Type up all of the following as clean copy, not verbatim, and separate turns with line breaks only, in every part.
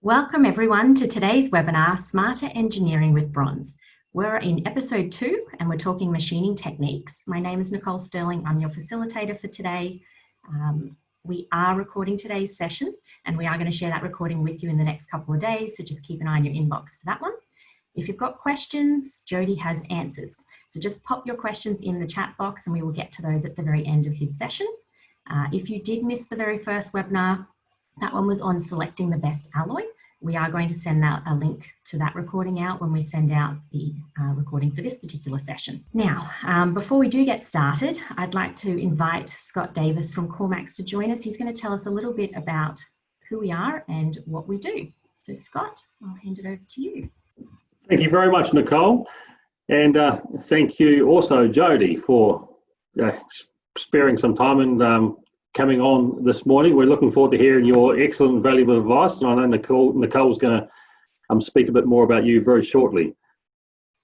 Welcome everyone to today's webinar, Smarter Engineering with Bronze. We're in episode 2 and we're talking machining techniques. My name is Nicole Sterling, I'm your facilitator for today. We are recording today's session and we are going to share that recording with you in the next couple of days, so just keep an eye on your inbox for that one. If you've got questions, Jody has answers. So just pop your questions in the chat box and we will get to those at the very end of his session. If you did miss the very first webinar, that one was on selecting the best alloy. We are going to send out a link to that recording out when we send out the recording for this particular session. Now, before we do get started, I'd like to invite Scott Davis from Kormax to join us. He's going to tell us a little bit about who we are and what we do. So Scott, I'll hand it over to you.
Thank you very much, Nicole. And thank you also, Jody, for sparing some time and coming on this morning. We're looking forward to hearing your excellent, valuable advice. And I know Nicole's going to speak a bit more about you very shortly.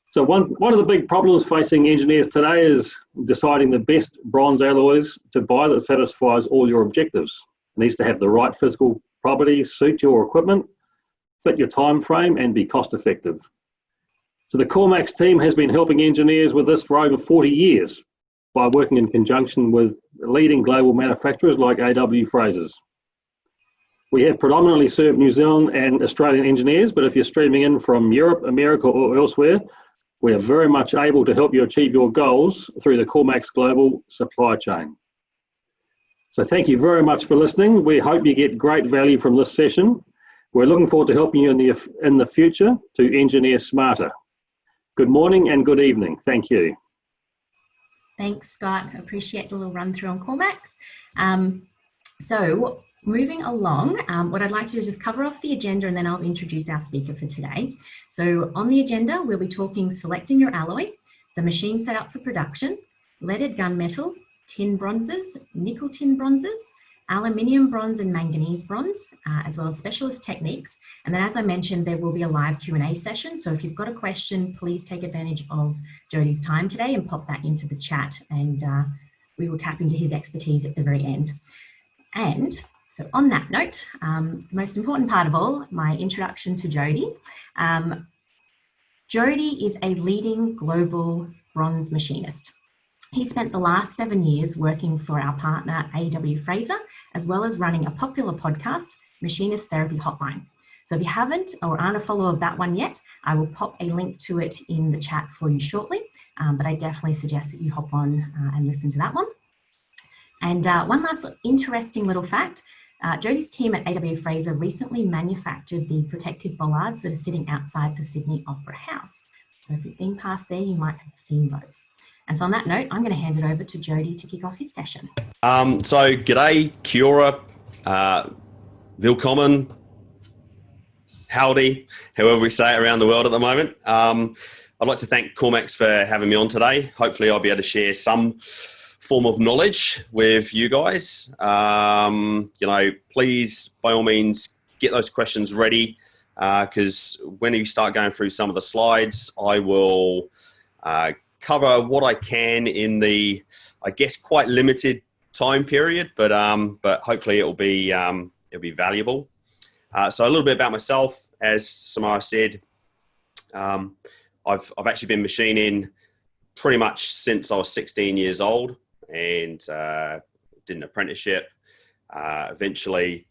So one of the big problems facing engineers today is deciding the best bronze alloys to buy that satisfies all your objectives. It needs to have the right physical properties, suit your equipment, fit your time frame, and be cost effective. So the Kormax team has been helping engineers with this for over 40 years by working in conjunction with leading global manufacturers like A.W. Fraser's. We have predominantly served New Zealand and Australian engineers, but if you're streaming in from Europe, America, or elsewhere, we are very much able to help you achieve your goals through the Kormax global supply chain. So thank you very much for listening. We hope you get great value from this session. We're looking forward to helping you in the future to engineer smarter. Good morning and good evening. Thank you.
Thanks, Scott. I appreciate the little run through on Kormax. So moving along, what I'd like to do is just cover off the agenda and then I'll introduce our speaker for today. So on the agenda, we'll be talking selecting your alloy, the machine set up for production, leaded gunmetal, tin bronzes, nickel tin bronzes, aluminium bronze and manganese bronze, as well as specialist techniques. And then as I mentioned, there will be a live Q&A session. So if you've got a question, please take advantage of Jody's time today and pop that into the chat and we will tap into his expertise at the very end. And so on that note, the most important part of all, my introduction to Jody. Jody is a leading global bronze machinist. He spent the last 7 years working for our partner, A.W. Fraser, as well as running a popular podcast, Machinist Therapy Hotline. So if you haven't or aren't a follower of that one yet, I will pop a link to it in the chat for you shortly. But I definitely suggest that you hop on and listen to that one. And one last interesting little fact, Jody's team at A.W. Fraser recently manufactured the protective bollards that are sitting outside the Sydney Opera House. So if you've been past there, you might have seen those. And so on that note, I'm going to hand it over to Jody to kick off his session.
So g'day, kia ora, willkommen, howdy, however we say it around the world at the moment. I'd like to thank Kormax for having me on today. Hopefully I'll be able to share some form of knowledge with you guys. Please, by all means, get those questions ready because when you start going through some of the slides, I will cover what I can in the, I guess, quite limited time period, but hopefully it'll be valuable. So a little bit about myself, as Samara said, I've actually been machining pretty much since I was 16 years old and did an apprenticeship. Eventually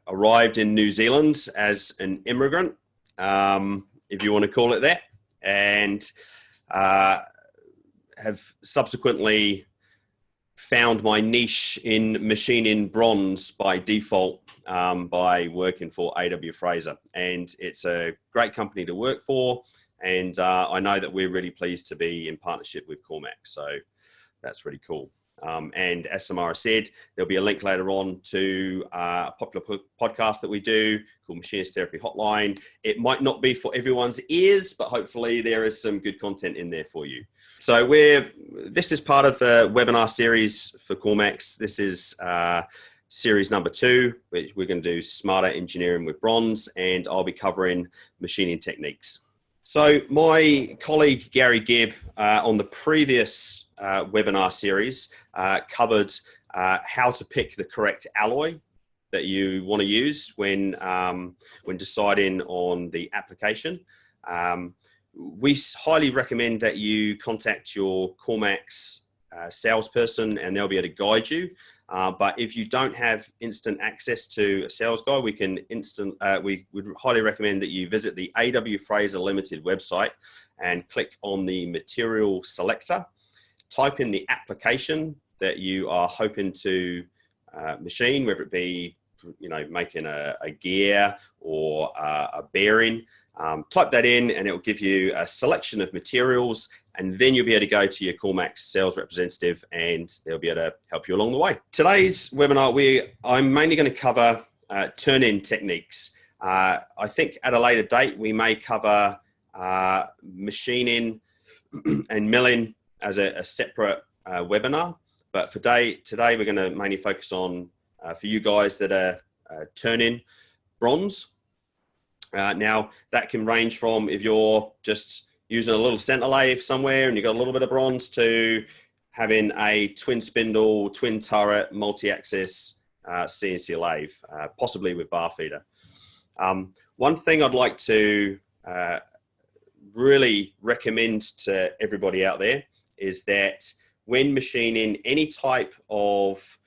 arrived in New Zealand as an immigrant, if you want to call it that, and have subsequently found my niche in machining bronze by default by working for A.W. Fraser. And it's a great company to work for. And I know that we're really pleased to be in partnership with Kormax. So that's really cool. And as Samara said, there'll be a link later on to a popular podcast that we do called Machinist Therapy Hotline. It might not be for everyone's ears, but hopefully there is some good content in there for you. So this is part of a webinar series for Kormax. This is series number 2, which we're going to do Smarter Engineering with Bronze, and I'll be covering machining techniques. So my colleague Gary Gibb on the previous webinar series covered how to pick the correct alloy that you want to use when deciding on the application. We highly recommend that you contact your Kormax salesperson, and they'll be able to guide you. But if you don't have instant access to a sales guy, we would highly recommend that you visit the A.W. Fraser Limited website and click on the material selector. Type in the application that you are hoping to machine, whether it be making a gear or a bearing. Type that in and it will give you a selection of materials, and then you'll be able to go to your Kormax sales representative and they'll be able to help you along the way. Today's webinar, I'm mainly going to cover turn-in techniques. I think at a later date we may cover machining and milling as a separate webinar, but for today we're going to mainly focus on for you guys that are turn-in bronze. Now that can range from if you're just using a little center lathe somewhere and you've got a little bit of bronze, to having a twin spindle, twin turret, multi-axis CNC lathe, possibly with bar feeder. One thing I'd like to really recommend to everybody out there is that when machining any type of,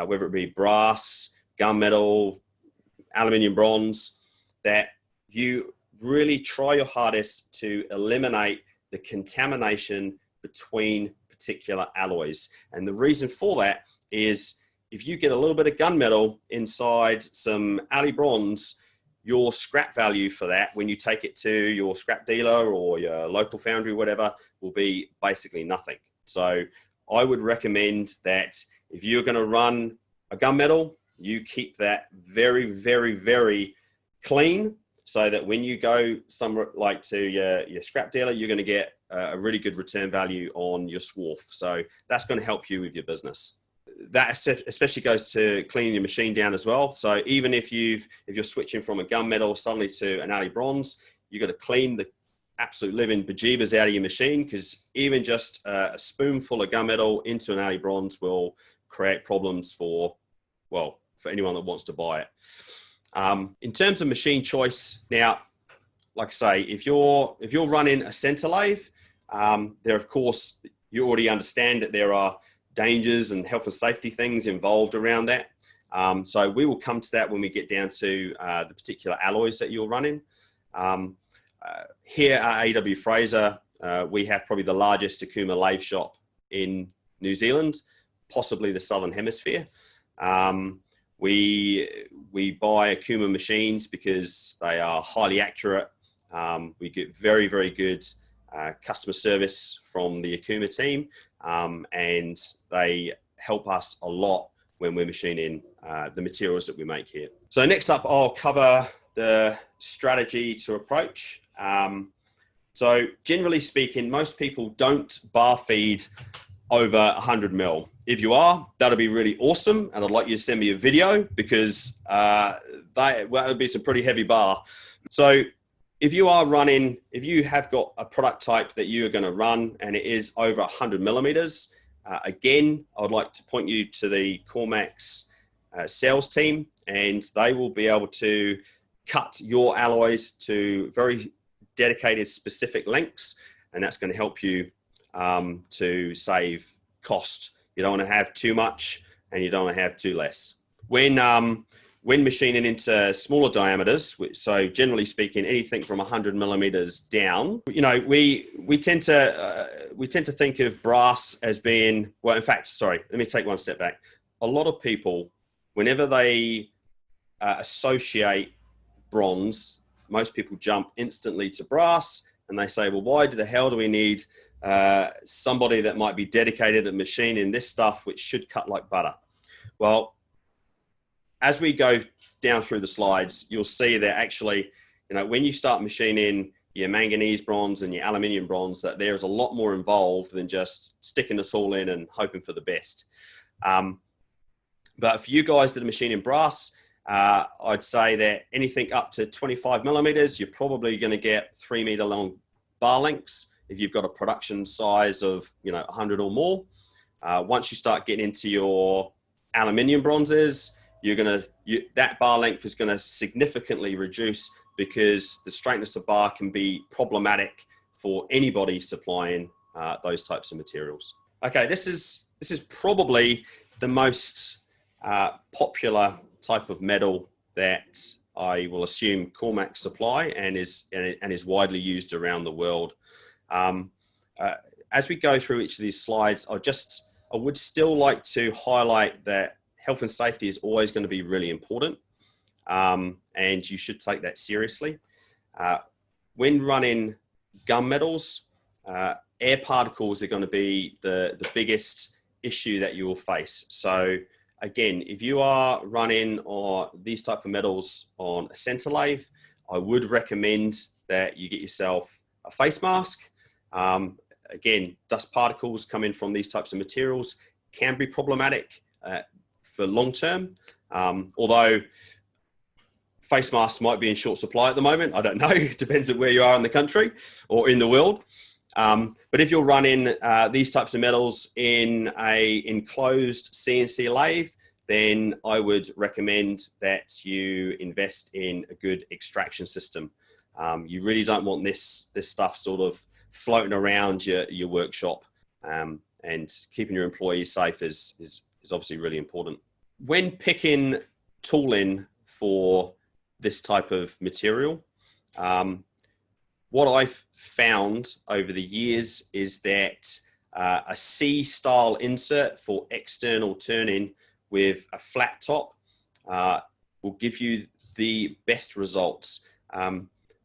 whether it be brass, gunmetal, aluminium, bronze, that you really try your hardest to eliminate the contamination between particular alloys. And the reason for that is if you get a little bit of gunmetal inside some alley bronze, your scrap value for that, when you take it to your scrap dealer or your local foundry, whatever, will be basically nothing. So I would recommend that if you're going to run a gunmetal, you keep that very, very, very clean, so that when you go somewhere like to your scrap dealer, you're going to get a really good return value on your swarf. So that's going to help you with your business. That especially goes to cleaning your machine down as well. So even if you're switching from a gunmetal suddenly to an alley bronze, you've got to clean the absolute living bejeebers out of your machine, because even just a spoonful of gunmetal into an alley bronze will create problems for anyone that wants to buy it. In terms of machine choice, now, like I say, if you're running a center lathe, there, of course, you already understand that there are dangers and health and safety things involved around that. So we will come to that when we get down to the particular alloys that you're running. Here at A.W. Fraser, we have probably the largest Takuma lathe shop in New Zealand, possibly the Southern Hemisphere. We buy Akuma machines because they are highly accurate. We get very, very good customer service from the Akuma team, and they help us a lot when we're machining the materials that we make here. So next up, I'll cover the strategy to approach. So generally speaking, most people don't bar feed over 100 mil. If you are, that'll be really awesome, and I'd like you to send me a video, because that would be some pretty heavy bar. So if you have got a product type that you are going to run and it is over 100 millimeters, again, I would like to point you to the Kormax sales team, and they will be able to cut your alloys to very dedicated specific lengths, and that's going to help you to save cost. You don't want to have too much and you don't want to have too less. When machining into smaller diameters, so generally speaking, anything from 100 millimeters down, we tend to think of brass as being, well, in fact, sorry, let me take one step back. A lot of people, whenever they associate bronze, most people jump instantly to brass, and they say, well, why the hell do we need somebody that might be dedicated at machining this stuff, which should cut like butter? Well, as we go down through the slides, you'll see that actually, when you start machining your manganese bronze and your aluminium bronze, that there's a lot more involved than just sticking the tool in and hoping for the best. But for you guys that are machining brass, I'd say that anything up to 25 millimeters, you're probably going to get 3 meter long bar lengths if you've got a production size of 100 or more. Once you start getting into your aluminium bronzes, you're going to that bar length is going to significantly reduce, because the straightness of bar can be problematic for anybody supplying those types of materials. Okay, this is probably the most popular type of metal that I will assume Kormax supply and is widely used around the world. As we go through each of these slides, I would still like to highlight that health and safety is always going to be really important, and you should take that seriously. When running gunmetals, air particles are going to be the biggest issue that you will face. So again, if you are running these type of metals on a center lathe, I would recommend that you get yourself a face mask. Again, dust particles coming from these types of materials can be problematic for long term, although face masks might be in short supply at the moment. I don't know. It depends on where you are in the country or in the world. But if you're running these types of metals in a enclosed CNC lathe, then I would recommend that you invest in a good extraction system. You really don't want this stuff sort of floating around your workshop, and keeping your employees safe is obviously really important. When picking tooling for this type of material, what I've found over the years is that a C-style insert for external turning with a flat top will give you the best results,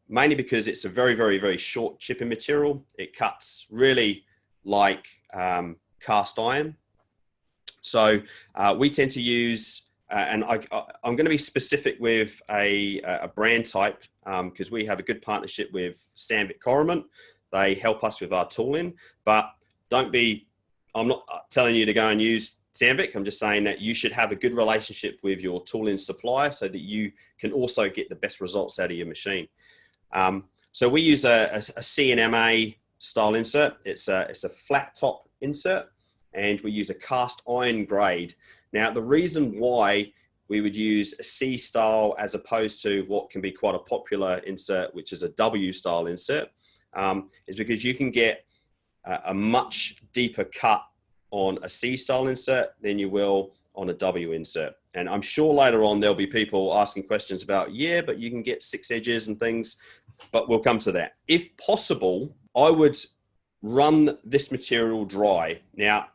mainly because it's a very, very, very short chipping material. It cuts really like cast iron. So we tend to use, and I'm going to be specific with a brand type, because we have a good partnership with Sandvik Coromant. They help us with our tooling, but I'm not telling you to go and use Sandvik. I'm just saying that you should have a good relationship with your tooling supplier so that you can also get the best results out of your machine. So we use a CNMA style insert. It's a flat top insert, and we use a cast iron grade. Now, the reason why we would use a C style as opposed to what can be quite a popular insert, which is a W style insert, is because you can get a much deeper cut on a C style insert than you will on a W insert. And I'm sure later on there'll be people asking questions about, yeah, but you can get 6 edges and things, but we'll come to that. If possible, I would run this material dry. Now,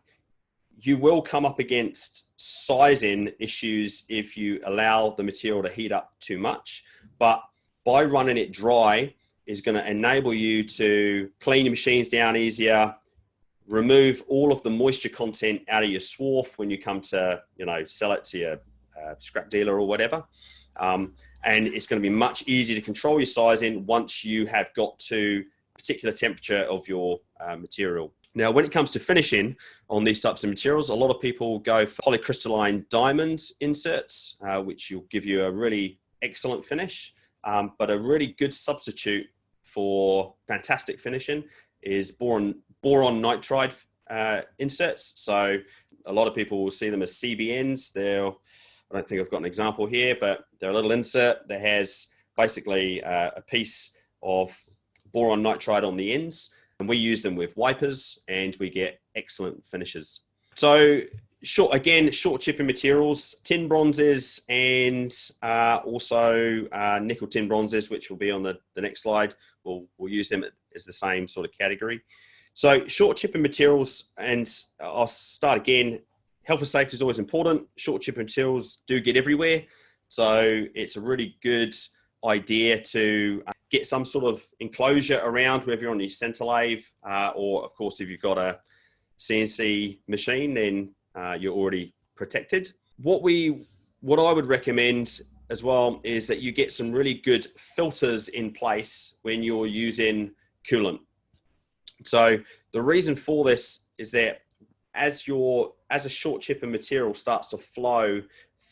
you will come up against sizing issues if you allow the material to heat up too much, but by running it dry is going to enable you to clean your machines down easier, remove all of the moisture content out of your swarf when you come to, sell it to your scrap dealer or whatever. And it's going to be much easier to control your sizing once you have got to a particular temperature of your material. Now, when it comes to finishing on these types of materials, a lot of people go for polycrystalline diamond inserts, which will give you a really excellent finish. But a really good substitute for fantastic finishing is boron nitride inserts. So a lot of people will see them as CBNs. I don't think I've got an example here, but they're a little insert that has basically a piece of boron nitride on the ends. And we use them with wipers and we get excellent finishes. So short chipping materials, tin bronzes, and also nickel tin bronzes, which will be on the next slide. We'll use them as the same sort of category. So short chipping materials, and I'll start again. Health and safety is always important. Short chipping materials do get everywhere. So it's a really good idea to get some sort of enclosure around whether you're on your center lathe, or of course, if you've got a CNC machine, then you're already protected. What I would recommend as well is that you get some really good filters in place when you're using coolant. So the reason for this is that as a short chipping material starts to flow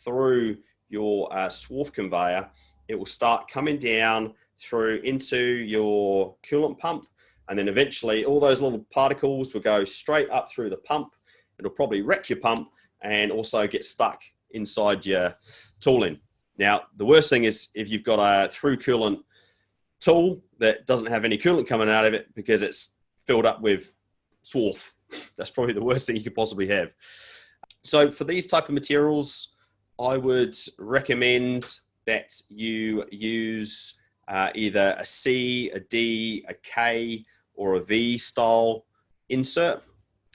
through your swarf conveyor, it will start coming down through into your coolant pump, and then eventually all those little particles will go straight up through the pump. It'll probably wreck your pump and also get stuck inside your tooling. Now, the worst thing is if you've got a through coolant tool that doesn't have any coolant coming out of it because it's filled up with swarf. That's probably the worst thing you could possibly have. So for these type of materials, I would recommend that you use either a C, a D, a K, or a V style insert.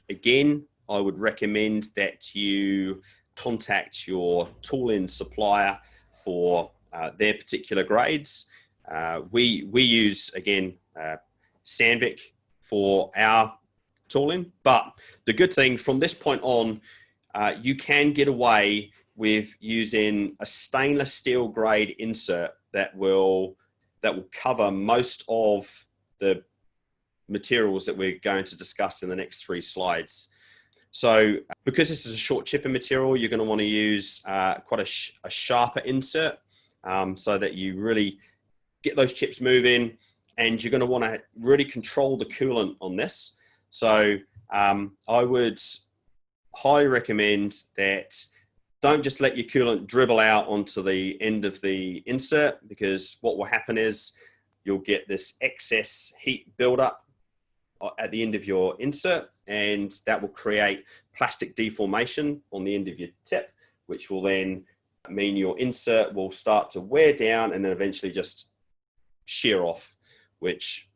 Again, I would recommend that you contact your tooling supplier for their particular grades. We use, again, Sandvik for our tooling, but the good thing from this point on, you can get away with using a stainless steel grade insert that will cover most of the materials that we're going to discuss in the next 3 slides. So because this is a short chipping material, you're going to want to use quite a sharper insert so that you really get those chips moving, and you're going to want to really control the coolant on this. So I would highly recommend that don't just let your coolant dribble out onto the end of the insert, because what will happen is you'll get this excess heat buildup at the end of your insert, and that will create plastic deformation on the end of your tip, which will then mean your insert will start to wear down and then eventually just shear off, which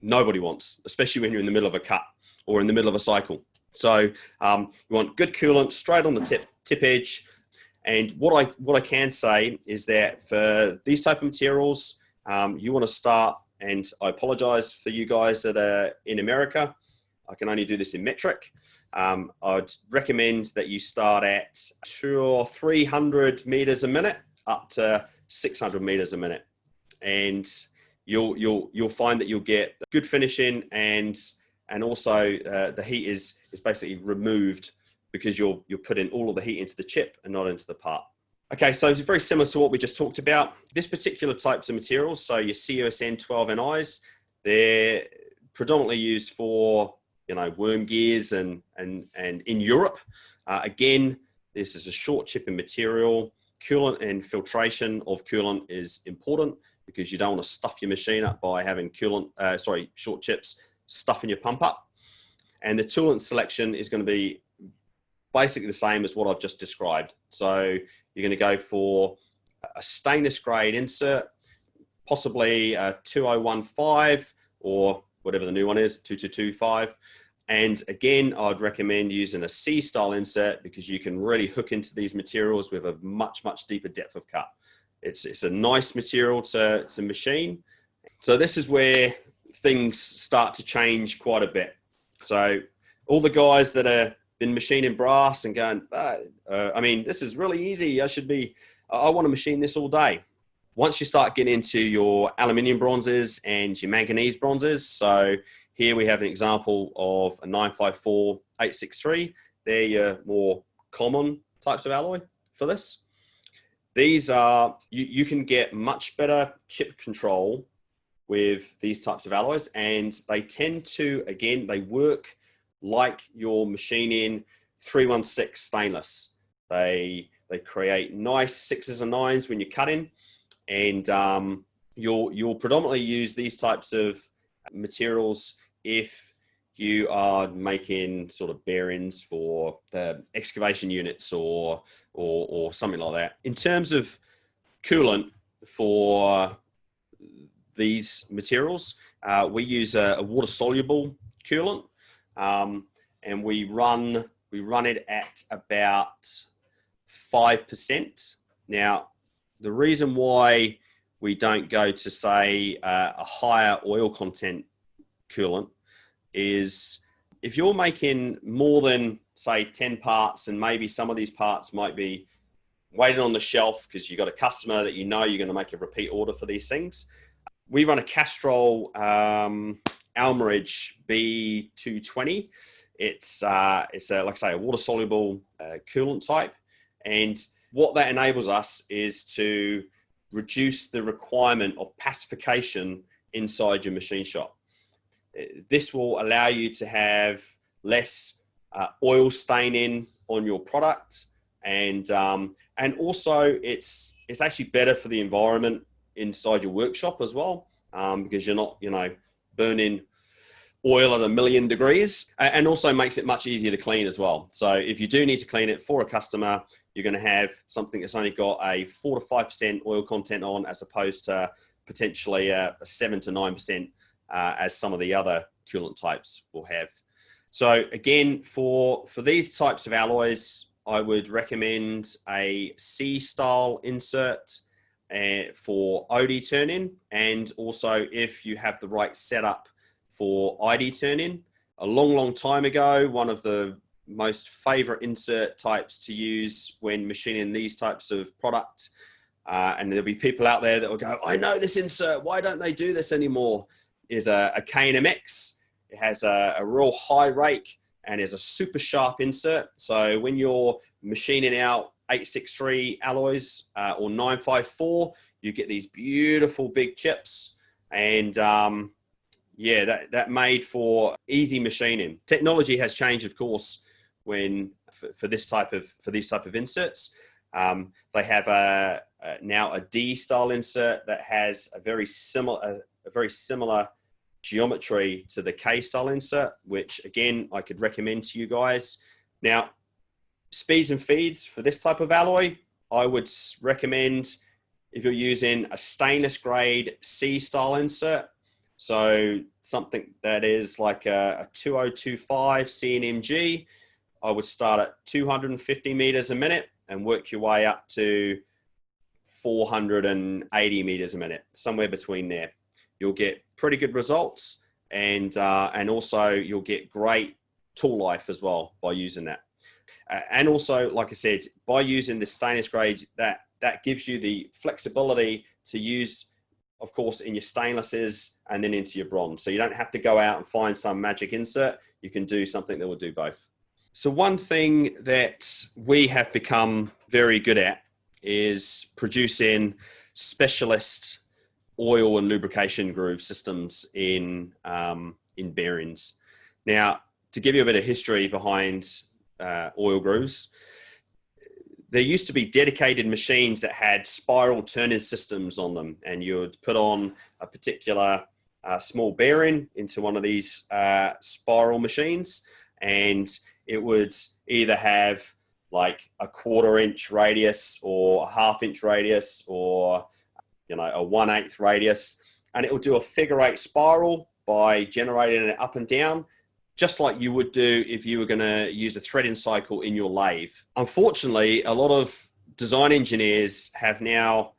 nobody wants, especially when you're in the middle of a cut or in the middle of a cycle. So you want good coolant straight on the tip edge. And what I can say is that for these type of materials, you want to start, and I apologize for you guys that are in America, I can only do this in metric. I'd recommend that you start at 200 or 300 meters a minute up to 600 meters a minute, and you'll find that you'll get good finishing, and also the heat is basically removed because you're putting all of the heat into the chip and not into the part. Okay, so it's very similar to what we just talked about. This particular types of materials, so your COSN 12NIs, they're predominantly used for, you know, worm gears and in Europe. Again, this is a short chipping material. Coolant and filtration of coolant is important because you don't want to stuff your machine up by having short chips stuffing your pump up. And the toolant selection is going to be basically the same as what I've just described. So you're going to go for a stainless grade insert, possibly a 2015 or whatever the new one is, 2225. And again, I'd recommend using a C style insert because you can really hook into these materials with a much, much deeper depth of cut. It's a nice material to machine. So this is where things start to change quite a bit. So all the guys that are been machining brass and going, I mean, this is really easy. I want to machine this all day. Once you start getting into your aluminium bronzes and your manganese bronzes, so here we have an example of a 954 863. They're your more common types of alloy for this. These are, you can get much better chip control with these types of alloys, and they tend to, again, they work like your machining 316 stainless. They create nice 6s and 9s when you're cutting, and you'll predominantly use these types of materials if you are making sort of bearings for the excavation units or something like that. In terms of coolant for these materials, we use a water soluble coolant, and we run it at about 5%. Now, the reason why we don't go to, say, a higher oil content coolant is if you're making more than, say, 10 parts, and maybe some of these parts might be waiting on the shelf because you've got a customer that you know you're going to make a repeat order for these things. We run a Castrol Almaridge B220. It's like I say, a water soluble coolant type. And what that enables us is to reduce the requirement of pacification inside your machine shop. This will allow you to have less oil staining on your product, and And also it's actually better for the environment inside your workshop as well, because you're not, burning oil at 1,000,000 degrees, and also makes it much easier to clean as well. So if you do need to clean it for a customer, you're going to have something that's only got a 4 to 5% oil content on, as opposed to potentially a 7 to 9%, as some of the other coolant types will have. So again, for these types of alloys, I would recommend a C-style insert for OD turn-in, and also if you have the right setup for ID turn-in. A long time ago, one of the most favorite insert types to use when machining these types of product, and there'll be people out there that will go, I know this insert, why don't they do this anymore, is a K&MX. It has a real high rake and is a super sharp insert. So when you're machining out 863 alloys or 954, you get these beautiful big chips, and that made for easy machining. Technology has changed, of course, for these type of inserts. They have now a D style insert that has a very similar geometry to the K style insert, which again I could recommend to you guys. Now, speeds and feeds for this type of alloy, I would recommend if you're using a stainless grade C style insert. So something that is like a 2025 CNMG, I would start at 250 meters a minute and work your way up to 480 meters a minute, somewhere between there. You'll get pretty good results, and also you'll get great tool life as well by using that. And also, like I said, by using the stainless grade, that gives you the flexibility to use, of course, in your stainlesses and then into your bronze. So you don't have to go out and find some magic insert. You can do something that will do both. So one thing that we have become very good at is producing specialist oil and lubrication groove systems in bearings. Now, to give you a bit of history behind oil grooves, there used to be dedicated machines that had spiral turning systems on them, and you would put on a particular small bearing into one of these spiral machines, and it would either have like a 1/4 inch radius or a 1/2 inch radius, or a 1/8 radius, and it would do a figure-8 spiral by generating it up and down, just like you would do if you were going to use a threading cycle in your lathe. Unfortunately, a lot of design engineers have now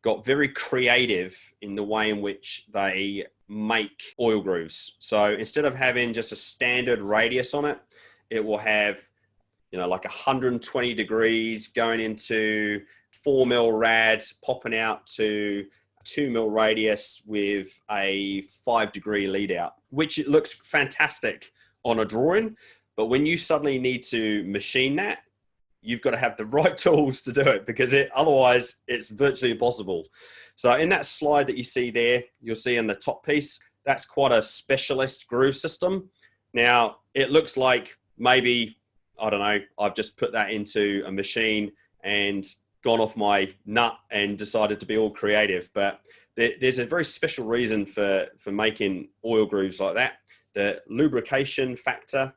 got very creative in the way in which they make oil grooves. So instead of having just a standard radius on it, it will have, like 120 degrees going into 4 mil rad, popping out to 2 mil radius with a 5-degree lead out, which it looks fantastic on a drawing. But when you suddenly need to machine that, you've got to have the right tools to do it, because otherwise it's virtually impossible. So in that slide that you see there, you'll see in the top piece, that's quite a specialist groove system. Now, it looks like maybe, I don't know, I've just put that into a machine and gone off my nut and decided to be all creative. But there's a very special reason for making oil grooves like that. The lubrication factor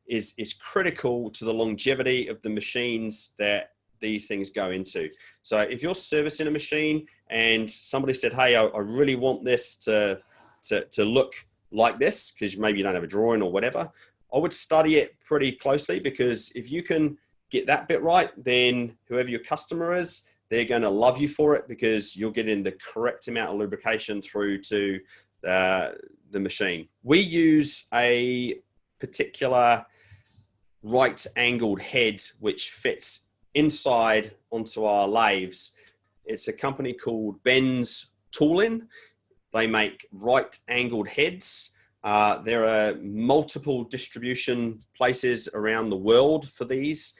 is critical to the longevity of the machines that these things go into. So if you're servicing a machine and somebody said, hey, I really want this to look like this, because maybe you don't have a drawing or whatever, I would study it pretty closely, because if you can get that bit right, then whoever your customer is, they're going to love you for it, because you're getting the correct amount of lubrication through to the machine. We use a particular right-angled head which fits inside onto our lathes. It's a company called Ben's Tooling. They make right-angled heads. There are multiple distribution places around the world for these.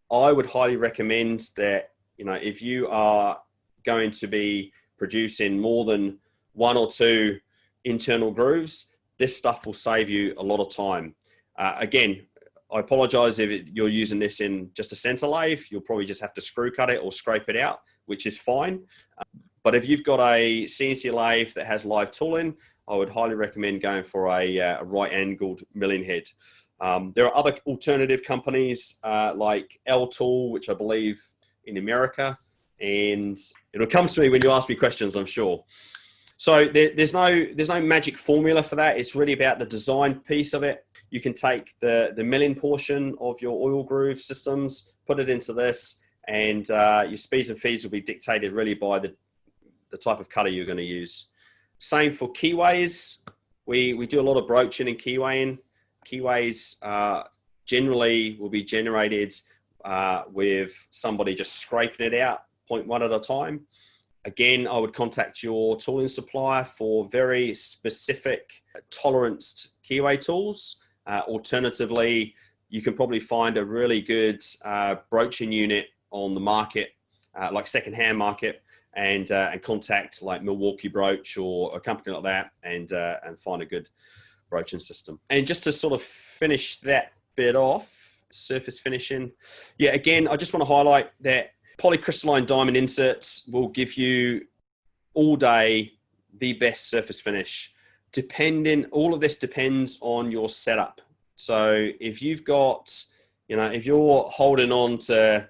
I would highly recommend that, if you are going to be producing more than 1 or 2 internal grooves, this stuff will save you a lot of time. Again, I apologize if you're using this in just a center lathe. You'll probably just have to screw cut it or scrape it out, which is fine. But if you've got a CNC lathe that has live tooling, I would highly recommend going for a right-angled milling head. There are other alternative companies like L-Tool, which I believe in America, and it'll come to me when you ask me questions, I'm sure. So there's no magic formula for that. It's really about the design piece of it. You can take the milling portion of your oil groove systems, put it into this, and your speeds and feeds will be dictated really by the type of cutter you're going to use. Same for keyways. We do a lot of broaching and keywaying. Keyways generally will be generated with somebody just scraping it out 0.1 at a time. Again, I would contact your tooling supplier for very specific toleranced keyway tools. Alternatively, you can probably find a really good broaching unit on the market, like secondhand market, and contact like Milwaukee Broach or a company like that, and find a good broaching system. And just to sort of finish that bit off, surface finishing. Yeah, again, I just want to highlight that polycrystalline diamond inserts will give you all day the best surface finish. All of this depends on your setup. So if you've got, if you're holding on to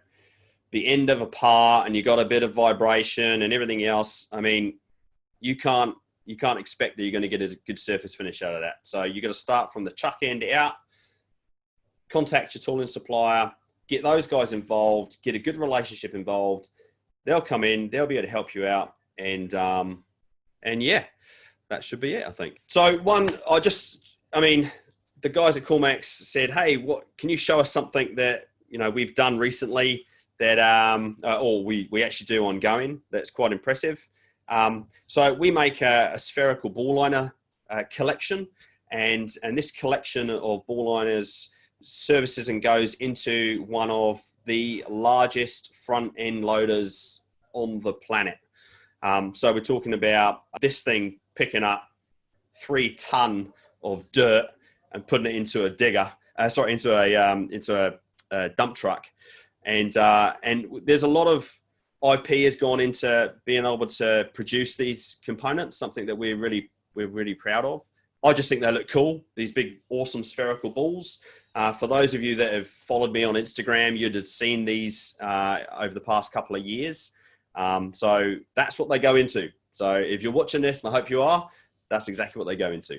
the end of a part and you got a bit of vibration and everything else, I mean, you can't expect that you're going to get a good surface finish out of that. So you got to start from the chuck end out, contact your tooling supplier, get those guys involved, get a good relationship involved. They'll come in, they'll be able to help you out. And yeah, that should be it, I think. So the guys at Kormax said, hey, what can you show us something that, we've done recently that, or we actually do ongoing, that's quite impressive. So we make a spherical ball liner collection, and this collection of ball liners services and goes into one of the largest front end loaders on the planet. So we're talking about this thing picking up 3 ton of dirt and putting it into a digger, into a dump truck. And there's a lot of IP has gone into being able to produce these components, something that we're really proud of. I just think they look cool, these big, awesome spherical balls. For those of you that have followed me on Instagram, you'd have seen these over the past couple of years. So that's what they go into. So if you're watching this, and I hope you are, that's exactly what they go into.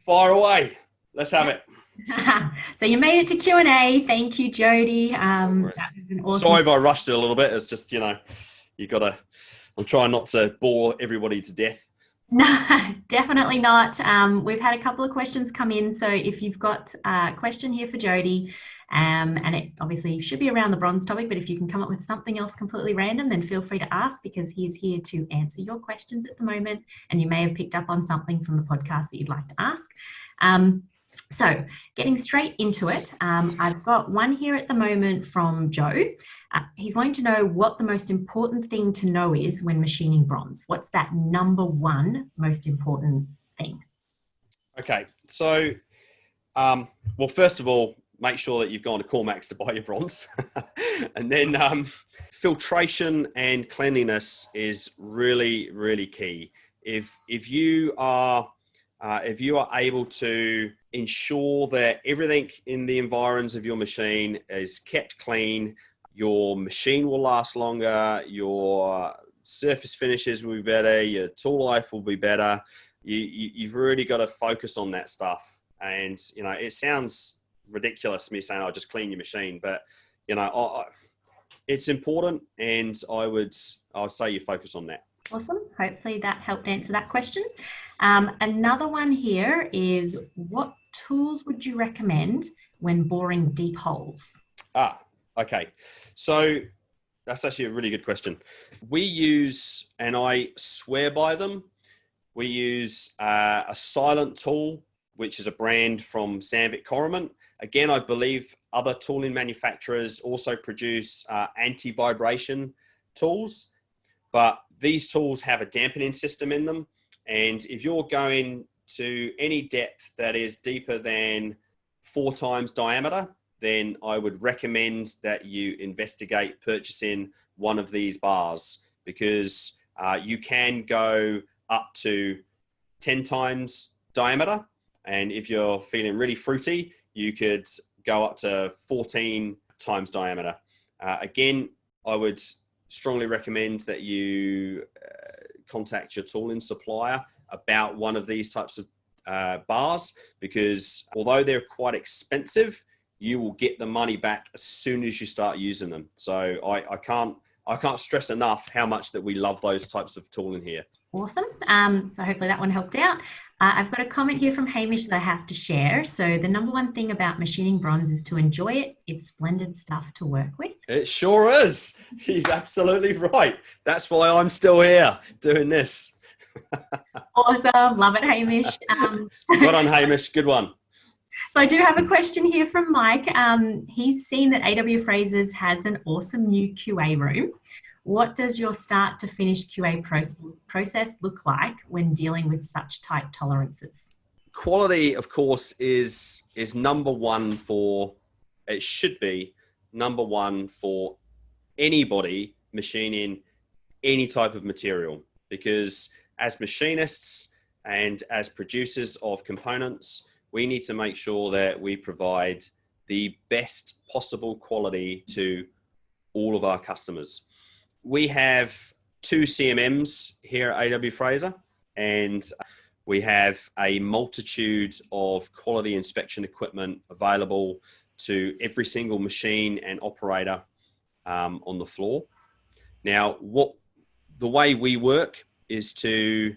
Fire away. Let's have it.
So you made it to Q&A. Thank you, Jody. Awesome.
Sorry if I rushed it a little bit. It's just, I'm trying not to bore everybody to death.
No, definitely not. We've had a couple of questions come in. So if you've got a question here for Jody, and it obviously should be around the bronze topic, but if you can come up with something else completely random, then feel free to ask, because he's here to answer your questions at the moment. And you may have picked up on something from the podcast that you'd like to ask. So getting straight into it, I've got one here at the moment from Joe. He's wanting to know what the most important thing to know is when machining bronze. What's that number one most important thing? Okay,
so, well, first of all, make sure that you've gone to Kormax to buy your bronze. And then filtration and cleanliness is really, really key. If you are able to ensure that everything in the environs of your machine is kept clean, your machine will last longer, your surface finishes will be better, your tool life will be better. You've really got to focus on that stuff. And, it sounds ridiculous, me saying, just clean your machine, but, it's important, and I would say you focus on that.
Awesome. Hopefully that helped answer that question. Another one here is, what tools would you recommend when boring deep holes?
Okay. So that's actually a really good question. We use, and I swear by them, we use a silent tool, which is a brand from Sandvik Coromant. Again, I believe other tooling manufacturers also produce anti-vibration tools, but these tools have a dampening system in them. And if you're going to any depth that is deeper than 4 times diameter, then I would recommend that you investigate purchasing one of these bars, because you can go up to 10 times diameter. And if you're feeling really fruity, you could go up to 14 times diameter. Again, I would strongly recommend that you contact your tooling supplier about one of these types of bars, because although they're quite expensive, you will get the money back as soon as you start using them. So I can't stress enough how much that we love those types of tooling here.
Awesome. So hopefully that one helped out. I've got a comment here from Hamish that I have to share. So the number one thing about machining bronze is to enjoy it. It's splendid stuff to work with.
It sure is. He's absolutely right. That's why I'm still here doing this.
Awesome. Love it, Hamish.
Well done, Hamish. Good one.
So I do have a question here from Mike. He's seen that AW Frasers has an awesome new QA room. What does your start to finish QA process look like when dealing with such tight tolerances?
Quality, of course, is number one it should be number one for anybody machining any type of material, because as machinists and as producers of components, we need to make sure that we provide the best possible quality to all of our customers. We have 2 CMMs here at AW Fraser, and we have a multitude of quality inspection equipment available to every single machine and operator on the floor. Now, the way we work is to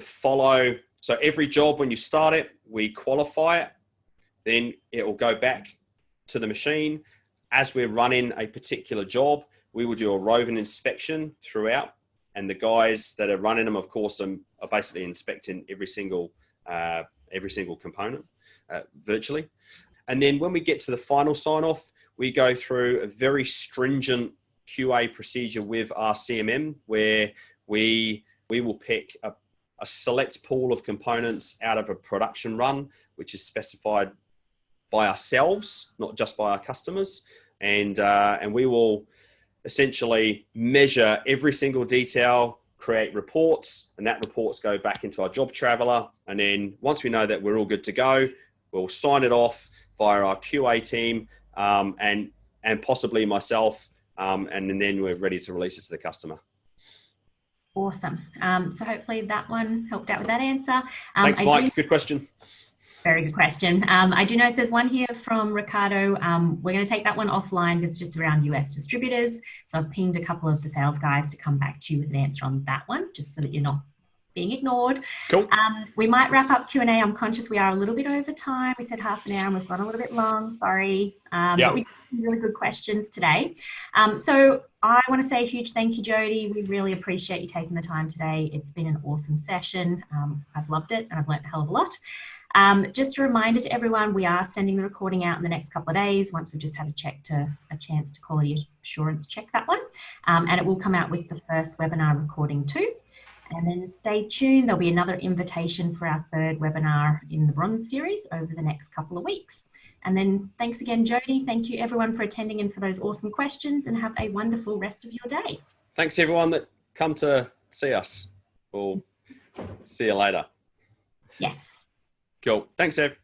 follow. So every job, when you start it, we qualify it, then it will go back to the machine. As we're running a particular job, we will do a roving inspection throughout, and the guys that are running them, of course, are basically inspecting every single component virtually. And then when we get to the final sign-off, we go through a very stringent QA procedure with our CMM, where we will pick a select pool of components out of a production run, which is specified by ourselves, not just by our customers, and we will essentially measure every single detail, create reports, and that reports go back into our job traveler. And then once we know that we're all good to go, we'll sign it off via our QA team and possibly myself, and then we're ready to release it to the customer.
Awesome. So hopefully that one helped out with that answer.
Thanks, Mike. Good question.
Very good question. I do notice there's one here from Ricardo. We're going to take that one offline because it's just around US distributors. So I've pinged a couple of the sales guys to come back to you with an answer on that one, just so that you're not being ignored.
Cool.
We might wrap up Q&A. I'm conscious we are a little bit over time. We said half an hour and we've gone a little bit long. Sorry. But we have some really good questions today. So I want to say a huge thank you, Jody. We really appreciate you taking the time today. It's been an awesome session. I've loved it and I've learned a hell of a lot. Just a reminder to everyone, we are sending the recording out in the next couple of days once we've just had a chance to quality assurance check that one. And it will come out with the first webinar recording too. And then stay tuned. There'll be another invitation for our 3rd webinar in the Bronze series over the next couple of weeks. And then thanks again, Jody. Thank you everyone for attending and for those awesome questions, and have a wonderful rest of your day.
Thanks everyone that come to see us. We'll see you later.
Yes.
Cool. Thanks, Ev.